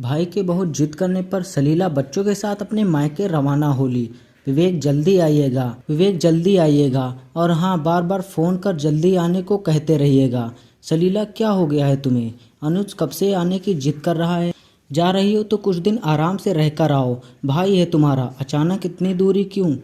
भाई के बहुत जिद करने पर सलीला बच्चों के साथ अपने मायके रवाना हो ली। विवेक जल्दी आइएगा, विवेक जल्दी आइएगा, और हाँ, बार बार फ़ोन कर जल्दी आने को कहते रहिएगा। सलीला, क्या हो गया है तुम्हें? अनुज कब से आने की जिद कर रहा है। जा रही हो तो कुछ दिन आराम से रह कर आओ। भाई है तुम्हारा, अचानक इतनी दूरी क्यों?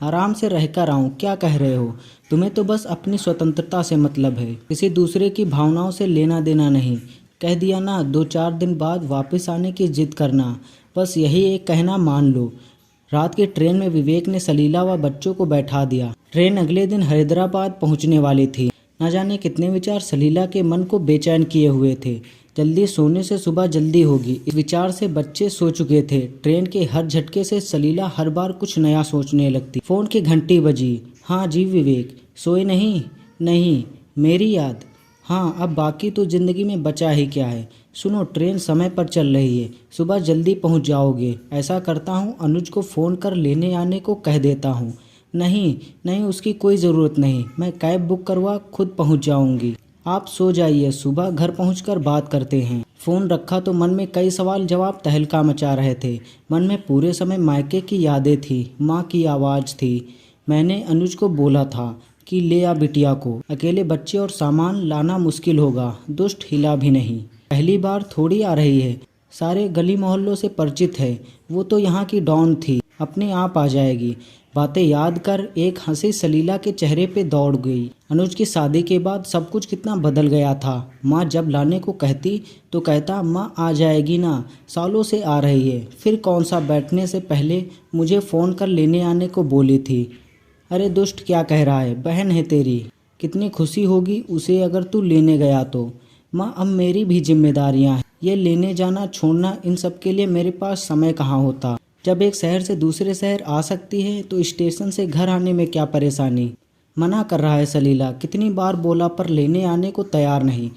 आराम से रह कर आऊँ, क्या कह रहे हो? तुम्हें तो बस अपनी स्वतंत्रता से मतलब है, किसी दूसरे की भावनाओं से लेना देना नहीं। कह दिया ना, 2-4 दिन बाद वापस आने की जिद करना, बस यही एक कहना मान लो। रात की ट्रेन में विवेक ने सलीला व बच्चों को बैठा दिया। ट्रेन अगले दिन हैदराबाद पहुंचने वाली थी। न जाने कितने विचार सलीला के मन को बेचैन किए हुए थे। जल्दी सोने से सुबह जल्दी होगी, इस विचार से बच्चे सो चुके थे। ट्रेन के हर झटके से सलीला हर बार कुछ नया सोचने लगती। फ़ोन की घंटी बजी। हाँ जी विवेक, सोए नहीं? नहीं, मेरी याद। हाँ, अब बाकी तो ज़िंदगी में बचा ही क्या है। सुनो, ट्रेन समय पर चल रही है, सुबह जल्दी पहुंच जाओगे। ऐसा करता हूँ, अनुज को फ़ोन कर लेने आने को कह देता हूँ। नहीं नहीं, उसकी कोई ज़रूरत नहीं, मैं कैब बुक करवा खुद पहुंच जाऊंगी। आप सो जाइए, सुबह घर पहुंचकर बात करते हैं। फ़ोन रखा तो मन में कई सवाल जवाब तहलका मचा रहे थे। मन में पूरे समय मायके की यादें थी, माँ की आवाज़ थी। मैंने अनुज को बोला था कि ले आ बिटिया को, अकेले बच्चे और सामान लाना मुश्किल होगा। दुष्ट हिला भी नहीं। पहली बार थोड़ी आ रही है, सारे गली मोहल्लों से परिचित है। वो तो यहाँ की डॉन थी, अपने आप आ जाएगी। बातें याद कर एक हंसी सलीला के चेहरे पे दौड़ गई। अनुज की शादी के बाद सब कुछ कितना बदल गया था। माँ जब लाने को कहती तो कहता, माँ आ जाएगी ना, सालों से आ रही है। फिर कौन सा बैठने से पहले मुझे फ़ोन कर लेने आने को बोली थी। अरे दुष्ट, क्या कह रहा है? बहन है तेरी, कितनी खुशी होगी उसे अगर तू लेने गया तो। माँ, अब मेरी भी जिम्मेदारियाँ हैं, ये लेने जाना छोड़ना, इन सब के लिए मेरे पास समय कहाँ होता। जब एक शहर से दूसरे शहर आ सकती है तो स्टेशन से घर आने में क्या परेशानी। मना कर रहा है सलीला, कितनी बार बोला पर लेने आने को तैयार नहीं।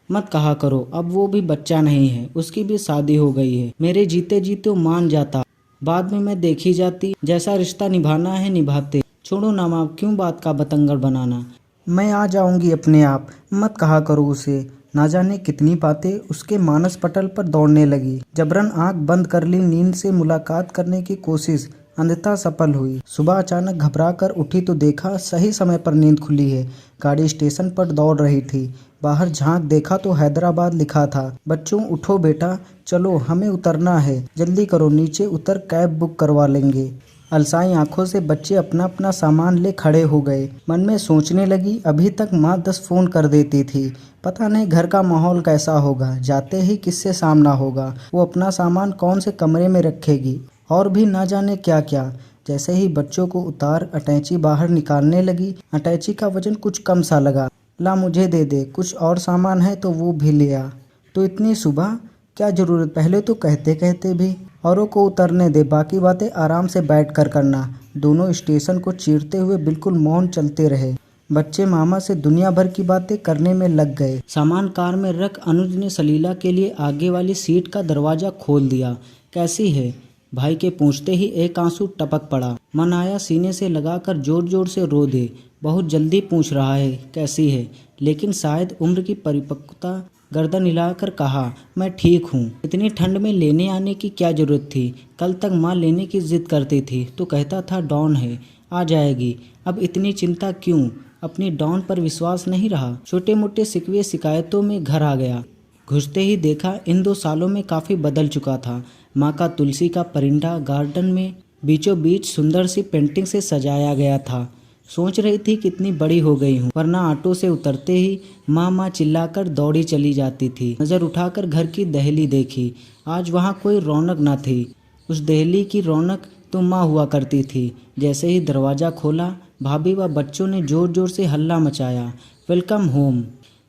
मत कहा करो, अब वो भी बच्चा नहीं है, उसकी भी शादी हो गई है। मेरे जीते जीते मान जाता, बाद में मैं देखी जाती। जैसा रिश्ता निभाना है निभाते। छोड़ो ना माँ, क्यों बात का बतंगड़ बनाना। मैं आ जाऊंगी अपने आप, मत कहा करो उसे। ना जाने कितनी बातें उसके मानस पटल पर दौड़ने लगी। जबरन आंख बंद कर ली। नींद से मुलाकात करने की कोशिश अंधता सफल हुई। सुबह अचानक घबरा कर उठी तो देखा सही समय पर नींद खुली है। गाड़ी स्टेशन पर दौड़ रही थी। बाहर झांक देखा तो हैदराबाद लिखा था। बच्चों उठो बेटा, चलो हमें उतरना है, जल्दी करो, नीचे उतर कैब बुक करवा लेंगे। अलसाई आंखों से बच्चे अपना अपना सामान ले खड़े हो गए। मन में सोचने लगी, अभी तक माँ 10 फ़ोन कर देती थी, पता नहीं घर का माहौल कैसा होगा, जाते ही किससे सामना होगा, वो अपना सामान कौन से कमरे में रखेगी, और भी ना जाने क्या क्या। जैसे ही बच्चों को उतार अटैची बाहर निकालने लगी, अटैची का वजन कुछ कम सा लगा। ला मुझे दे दे, कुछ और सामान है तो वो भी ले आ। तो इतनी सुबह क्या ज़रूरत, पहले तो कहते कहते भी। औरों को उतरने दे, बाकी बातें आराम से बैठ कर करना। दोनों स्टेशन को चीरते हुए बिल्कुल मौन चलते रहे। बच्चे मामा से दुनिया भर की बातें करने में लग गए। सामान कार में रख अनुज ने सलीला के लिए आगे वाली सीट का दरवाज़ा खोल दिया। कैसी है? भाई के पूछते ही एक आंसू टपक पड़ा। मन आया सीने से लगाकर जोर जोर से रो दे। बहुत जल्दी पूछ रहा है कैसी है, लेकिन शायद उम्र की परिपक्वता गर्दन हिलाकर कहा, मैं ठीक हूँ। इतनी ठंड में लेने आने की क्या ज़रूरत थी? कल तक माँ लेने की जिद करती थी तो कहता था डॉन है, आ जाएगी। अब इतनी चिंता क्यों? अपनी डॉन पर विश्वास नहीं रहा। छोटे मोटे शिकवे शिकायतों में घर आ गया। घुसते ही देखा इन 2 सालों में काफ़ी बदल चुका था। माँ का तुलसी का परिंदा गार्डन में बीचों बीच सुंदर सी पेंटिंग से सजाया गया था। सोच रही थी कितनी बड़ी हो गई हूँ, वरना ऑटो से उतरते ही माँ माँ चिल्लाकर दौड़ी चली जाती थी। नज़र उठाकर घर की दहली देखी, आज वहाँ कोई रौनक न थी। उस दहली की रौनक तो माँ हुआ करती थी। जैसे ही दरवाज़ा खोला, भाभी व बच्चों ने ज़ोर ज़ोर से हल्ला मचाया, वेलकम होम।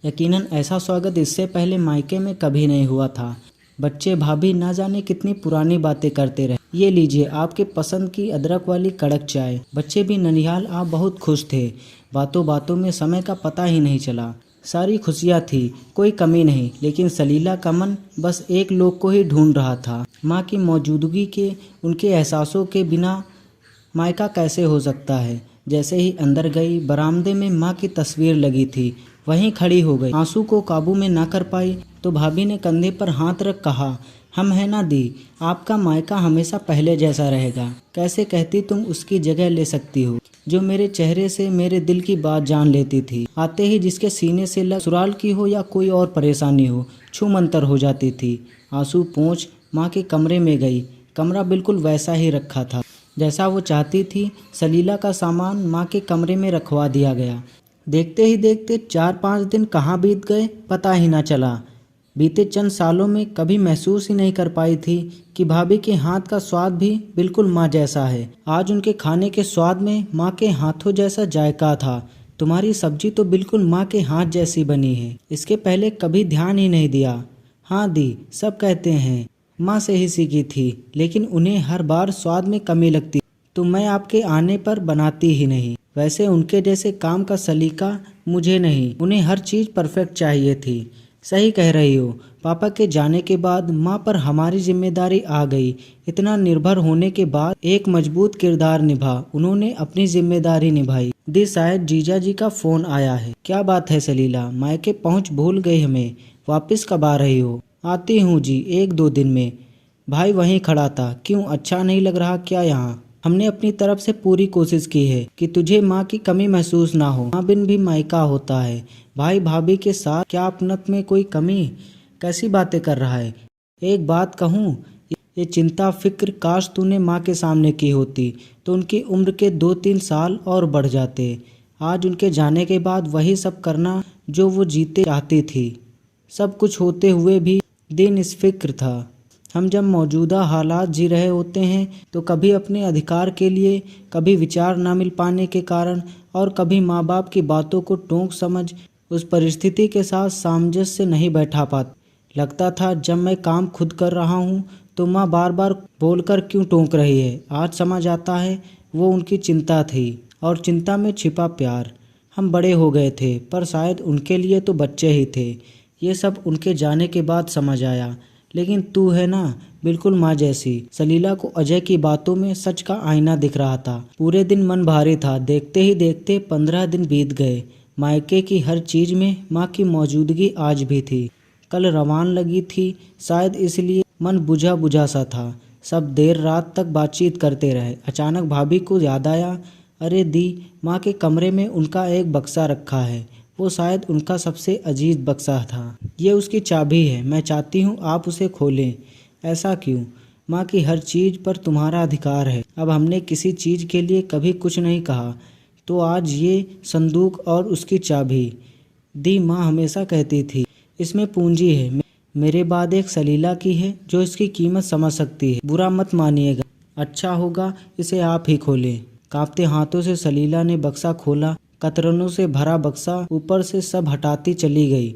यकीनन ऐसा स्वागत इससे पहले मायके में कभी नहीं हुआ था। बच्चे भाभी ना जाने कितनी पुरानी बातें करते रहे। ये लीजिए आपके पसंद की अदरक वाली कड़क चाय। बच्चे भी ननिहाल आप बहुत खुश थे। बातों बातों में समय का पता ही नहीं चला। सारी खुशियाँ थी, कोई कमी नहीं, लेकिन सलीला का मन बस एक लोग को ही ढूंढ रहा था। माँ की मौजूदगी के, उनके एहसासों के बिना मायका कैसे हो सकता है। जैसे ही अंदर गई, बरामदे में माँ की तस्वीर लगी थी, वहीं खड़ी हो गई। आंसू को काबू में ना कर पाई तो भाभी ने कंधे पर हाथ रख कहा, हम है ना दी, आपका मायका हमेशा पहले जैसा रहेगा। कैसे कहती तुम उसकी जगह ले सकती हो, जो मेरे चेहरे से मेरे दिल की बात जान लेती थी। आते ही जिसके सीने से लग ससुराल की हो या कोई और परेशानी हो, छू मंतर हो जाती थी। आंसू पोंछ माँ के कमरे में गई। कमरा बिल्कुल वैसा ही रखा था जैसा वो चाहती थी। सलीला का सामान माँ के कमरे में रखवा दिया गया। देखते ही देखते 4-5 दिन कहाँ बीत गए पता ही ना चला। बीते चंद सालों में कभी महसूस ही नहीं कर पाई थी कि भाभी के हाथ का स्वाद भी बिल्कुल माँ जैसा है। आज उनके खाने के स्वाद में माँ के हाथों जैसा जायका था। तुम्हारी सब्जी तो बिल्कुल माँ के हाथ जैसी बनी है। इसके पहले कभी ध्यान ही नहीं दिया। हाँ दी, सब कहते हैं माँ से ही सीखी थी, लेकिन उन्हें हर बार स्वाद में कमी लगती तो मैं आपके आने पर बनाती ही नहीं। वैसे उनके जैसे काम का सलीका मुझे नहीं, उन्हें हर चीज़ परफेक्ट चाहिए थी। सही कह रही हो। पापा के जाने के बाद माँ पर हमारी जिम्मेदारी आ गई। इतना निर्भर होने के बाद एक मजबूत किरदार निभा उन्होंने, अपनी जिम्मेदारी निभाई। दी, शायद जीजा जी का फोन आया है। क्या बात है सलीला, मायके पहुँच भूल गई हमें। वापस कब आ रही हो? आती हूँ जी, 1-2 दिन में। भाई वहीं खड़ा था। क्यों, अच्छा नहीं लग रहा क्या यहाँ? हमने अपनी तरफ से पूरी कोशिश की है कि तुझे माँ की कमी महसूस ना हो। माँ बिन भी मायका होता है। भाई भाभी के साथ क्या अपनत्व में कोई कमी? कैसी बातें कर रहा है? एक बात कहूँ, ये चिंता फिक्र काश तूने माँ के सामने की होती तो उनकी उम्र के 2-3 साल और बढ़ जाते। आज उनके जाने के बाद वही सब करना जो वो जीते चाहती थी। सब कुछ होते हुए भी दिन इस फिक्र था। हम जब मौजूदा हालात जी रहे होते हैं तो कभी अपने अधिकार के लिए, कभी विचार ना मिल पाने के कारण, और कभी माँ बाप की बातों को टोंक समझ उस परिस्थिति के साथ सामंजस्य नहीं बैठा पाते। लगता था जब मैं काम खुद कर रहा हूँ तो माँ बार बार बोलकर क्यों टोंक रही है। आज समझ आता है वो उनकी चिंता थी, और चिंता में छिपा प्यार। हम बड़े हो गए थे पर शायद उनके लिए तो बच्चे ही थे। ये सब उनके जाने के बाद समझ आया। लेकिन तू है ना, बिल्कुल माँ जैसी। सलीला को अजय की बातों में सच का आईना दिख रहा था। पूरे दिन मन भारी था। देखते ही देखते 15 दिन बीत गए। मायके की हर चीज में माँ की मौजूदगी आज भी थी। कल रवान लगी थी, शायद इसलिए मन बुझा बुझा सा था। सब देर रात तक बातचीत करते रहे। अचानक भाभी को याद आया, अरे दी, माँ के कमरे में उनका एक बक्सा रखा है। वो शायद उनका सबसे अजीज बक्सा था। ये उसकी चाबी है। मैं चाहती हूँ आप उसे खोलें। ऐसा क्यों? माँ की हर चीज़ पर तुम्हारा अधिकार है। अब हमने किसी चीज़ के लिए कभी कुछ नहीं कहा, तो आज ये संदूक और उसकी चाबी। दी, माँ हमेशा कहती थी इसमें पूंजी है। मेरे बाद एक सलीला की है जो इसकी कीमत समझ सकती है। बुरा मत मानिएगा, अच्छा होगा इसे आप ही खोलें। कांपते हाथों से सलीला ने बक्सा खोला। कतरनों से भरा बक्सा ऊपर से सब हटाती चली गई।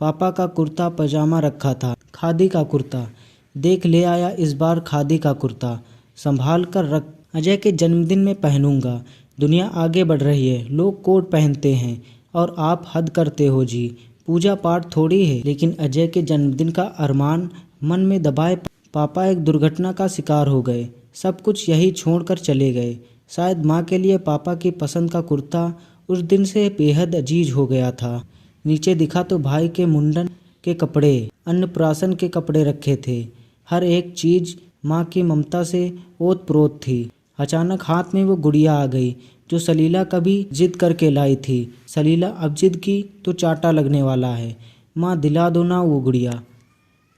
पापा का कुर्ता पजामा रखा था, खादी का कुर्ता। देख ले आया इस बार खादी का कुर्ता, संभाल कर रख, अजय के जन्मदिन में पहनूंगा। दुनिया आगे बढ़ रही है, लोग कोट पहनते हैं और आप हद करते हो जी। पूजा पाठ थोड़ी है, लेकिन अजय के जन्मदिन का अरमान मन में दबाए पापा एक दुर्घटना का शिकार हो गए। सब कुछ यही छोड़कर चले गए। शायद माँ के लिए पापा की पसंद का कुर्ता उस दिन से बेहद अजीज हो गया था। नीचे दिखा तो भाई के मुंडन के कपड़े, अन्नप्राशन के कपड़े रखे थे। हर एक चीज माँ की ममता से ओत प्रोत थी। अचानक हाथ में वो गुड़िया आ गई जो सलीला कभी जिद करके लाई थी। सलीला अब जिद की तो चाटा लगने वाला है। माँ दिला दो ना वो गुड़िया।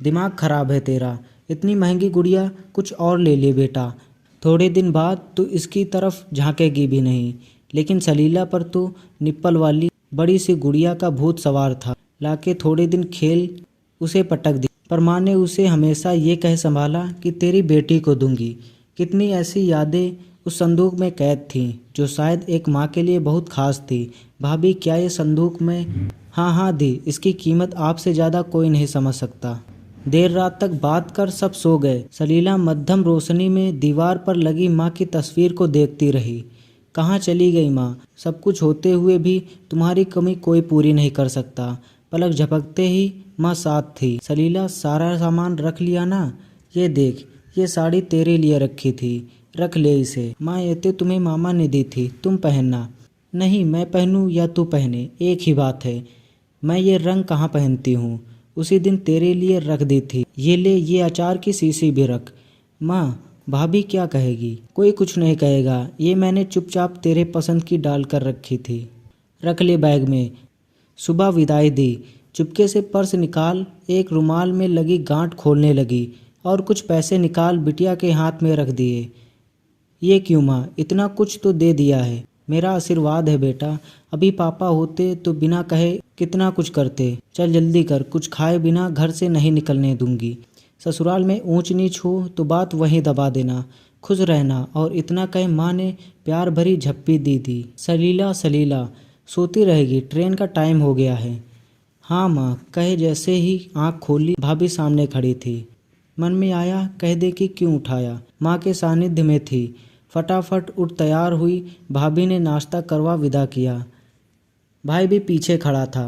दिमाग खराब है तेरा, इतनी महंगी गुड़िया कुछ और ले ले बेटा। थोड़े दिन बाद तो इसकी तरफ झांकेगी भी नहीं। लेकिन सलीला पर तो निप्पल वाली बड़ी सी गुड़िया का भूत सवार था। लाके थोड़े दिन खेल उसे पटक दी, पर माँ ने उसे हमेशा ये कह संभाला कि तेरी बेटी को दूंगी। कितनी ऐसी यादें उस संदूक में कैद थीं जो शायद एक माँ के लिए बहुत खास थी। भाभी, क्या ये संदूक में? हाँ दी, इसकी कीमत आपसे ज़्यादा कोई नहीं समझ सकता। देर रात तक बात कर सब सो गए। सलीला मध्यम रोशनी में दीवार पर लगी माँ की तस्वीर को देखती रही। कहाँ चली गई माँ? सब कुछ होते हुए भी तुम्हारी कमी कोई पूरी नहीं कर सकता। पलक झपकते ही माँ साथ थी। सलीला, सारा सामान रख लिया ना? ये देख, ये साड़ी तेरे लिए रखी थी, रख ले इसे। माँ, ये तो तुम्हें मामा ने दी थी, तुम पहनना। नहीं, मैं पहनूं या तू पहने, एक ही बात है। मैं ये रंग कहाँ पहनती हूँ। उसी दिन तेरे लिए रख दी थी। ये ले, ये अचार की शीशी भी रख। माँ, भाभी क्या कहेगी? कोई कुछ नहीं कहेगा, ये मैंने चुपचाप तेरे पसंद की डाल कर रखी थी। रख ले बैग में। सुबह विदाई दी। चुपके से पर्स निकाल एक रुमाल में लगी गांठ खोलने लगी और कुछ पैसे निकाल बिटिया के हाथ में रख दिए। ये क्यों माँ, इतना कुछ तो दे दिया है। मेरा आशीर्वाद है बेटा, अभी पापा होते तो बिना कहे कितना कुछ करते। चल जल्दी कर, कुछ खाए बिना घर से नहीं निकलने दूंगी। ससुराल में ऊंच नीच हो तो बात वहीं दबा देना, खुश रहना। और इतना कहे माँ ने प्यार भरी झप्पी दी थी। सलीला सलीला सोती रहेगी, ट्रेन का टाइम हो गया है। हाँ माँ, कहे जैसे ही आँख खोली भाभी सामने खड़ी थी। मन में आया कह दे कि क्यों उठाया। माँ के सानिध्य में थी। फटाफट उठ तैयार हुई। भाभी ने नाश्ता करवा विदा किया। भाई भी पीछे खड़ा था।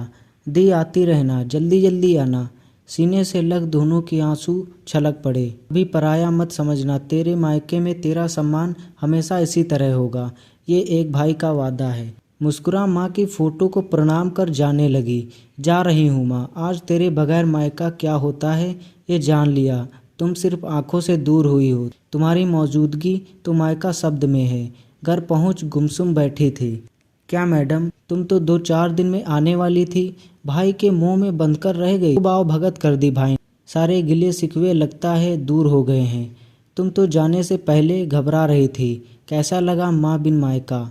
दी आती रहना, जल्दी जल्दी आना। सीने से लग दोनों के आंसू छलक पड़े। अभी पराया मत समझना, तेरे मायके में तेरा सम्मान हमेशा इसी तरह होगा, ये एक भाई का वादा है। मुस्कुरा माँ की फोटो को प्रणाम कर जाने लगी। जा रही हूँ माँ, आज तेरे बगैर मायका क्या होता है ये जान लिया। तुम सिर्फ आंखों से दूर हुई हो, तुम्हारी मौजूदगी तो मायका शब्द में है। घर पहुँच गुमसुम बैठी थी। क्या मैडम, तुम तो 2-4 दिन में आने वाली थी, भाई के मुंह में बंद कर रह गई। बाव भगत कर दी भाई। सारे गिले शिकवे लगता है दूर हो गए हैं। तुम तो जाने से पहले घबरा रही थी। कैसा लगा माँ बिन मायका?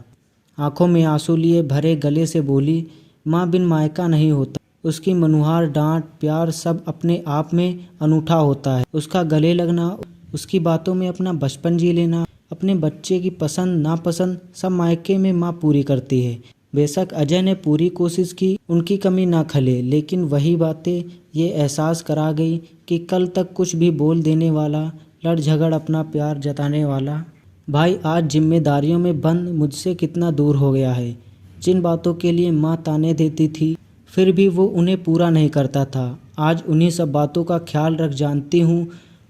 आंखों में आंसू लिए भरे गले से बोली, माँ बिन मायका नहीं होता। उसकी मनुहार डांट प्यार सब अपने आप में अनूठा होता है। उसका गले लगना, उसकी बातों में अपना बचपन जी लेना, अपने बच्चे की पसंद नापसंद सब मायके में माँ पूरी करती है। बेशक अजय ने पूरी कोशिश की उनकी कमी ना खले, लेकिन वही बातें ये एहसास करा गई कि कल तक कुछ भी बोल देने वाला, लड़ झगड़ अपना प्यार जताने वाला भाई आज जिम्मेदारियों में बंद मुझसे कितना दूर हो गया है। जिन बातों के लिए माँ ताने देती थी फिर भी वो उन्हें पूरा नहीं करता था, आज उन्हीं सब बातों का ख्याल रख जानती हूँ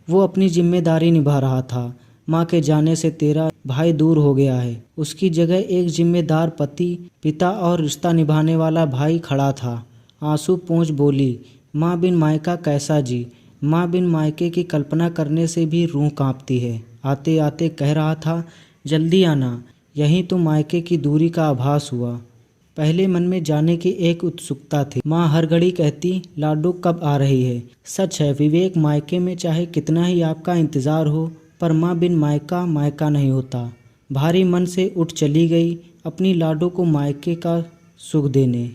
वो अपनी जिम्मेदारी निभा रहा था। माँ के जाने से तेरा भाई दूर हो गया है, उसकी जगह एक जिम्मेदार पति, पिता और रिश्ता निभाने वाला भाई खड़ा था। आंसू पोंछ बोली, माँ बिन मायका कैसा जी। माँ बिन मायके की कल्पना करने से भी रूह कांपती है। आते आते कह रहा था, जल्दी आना, यहीं तो मायके की दूरी का आभास हुआ। पहले मन में जाने की एक उत्सुकता थी। माँ हर घड़ी कहती, लाडो कब आ रही है। सच है, विवेक मायके में चाहे कितना ही आपका इंतज़ार हो, पर माँ बिन मायका मायका नहीं होता। भारी मन से उठ चली गई अपनी लाडो को मायके का सुख देने।